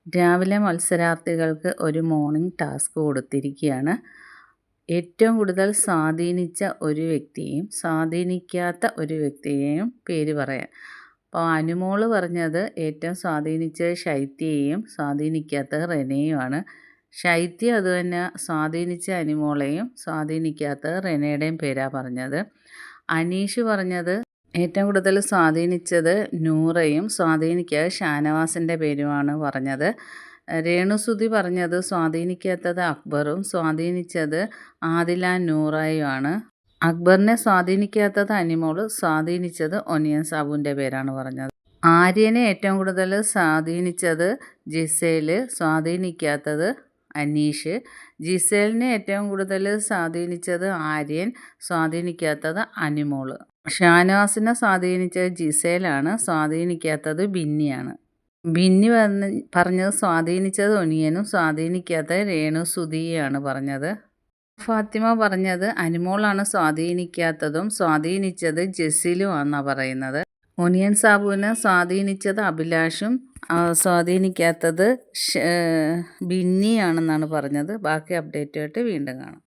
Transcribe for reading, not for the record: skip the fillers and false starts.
രാവിലെ മത്സരാർത്ഥികൾക്ക് ഒരു morning task കൊടുത്തിരിക്കുകയാണ്. ഏറ്റവും കൂടുതൽ സ്വാധീനിച്ച ഒരു വ്യക്തിയെയും സ്വാധീനിക്കാത്ത ഒരു വ്യക്തിയെയും പേര് പറയാൻ. അപ്പോൾ അനുമോള് പറഞ്ഞത് ഏറ്റവും സ്വാധീനിച്ചത് ശൈത്യയെയും സ്വാധീനിക്കാത്തത് റെനയുമാണ്. ശൈത്യ അതുതന്നെ സ്വാധീനിച്ച അനുമോളെയും സ്വാധീനിക്കാത്തത് റെനയുടെയും പേരാണ് പറഞ്ഞത്. അനീഷ് പറഞ്ഞത് ഏറ്റവും കൂടുതൽ സ്വാധീനിച്ചത് നൂറയും സ്വാധീനിക്കാതെ ഷാനവാസിൻ്റെ പേരുമാണ് പറഞ്ഞത്. രേണുസുതി പറഞ്ഞത് സ്വാധീനിക്കാത്തത് അക്ബറും സ്വാധീനിച്ചത് ആദില നൂറയുമാണ്. അക്ബറിനെ സ്വാധീനിക്കാത്തത് അനിമോൾ, സ്വാധീനിച്ചത് ഒനിയൻ സാബുവിൻ്റെ പേരാണ് പറഞ്ഞത്. ആര്യനെ ഏറ്റവും കൂടുതൽ സ്വാധീനിച്ചത് ജിസേൽ, സ്വാധീനിക്കാത്തത് അനീഷ്. ജിസേലിനെ ഏറ്റവും കൂടുതൽ സ്വാധീനിച്ചത് ആര്യൻ, സ്വാധീനിക്കാത്തത് അനിമോൾ. ഷാനവാസിനെ സ്വാധീനിച്ചത് ജിസേലാണ്, സ്വാധീനിക്കാത്തത് ബിന്നിയാണ്. ബിന്നി പറഞ്ഞത് സ്വാധീനിച്ചത് ഒനിയനും സ്വാധീനിക്കാത്തത് രേണുസുതിയാണ് പറഞ്ഞത്. ഫാത്തിമ പറഞ്ഞത് അനുമോളാണ് സ്വാധീനിക്കാത്തതും സ്വാധീനിച്ചത് ജസീലുമാണെന്നാണ് പറയുന്നത്. ഒനിയൻ സാബുവിനെ സ്വാധീനിച്ചത് അഭിലാഷും സ്വാധീനിക്കാത്തത് ബിന്നിയാണെന്നാണ് പറഞ്ഞത്. ബാക്കി അപ്ഡേറ്റുമായിട്ട് വീണ്ടും കാണാം.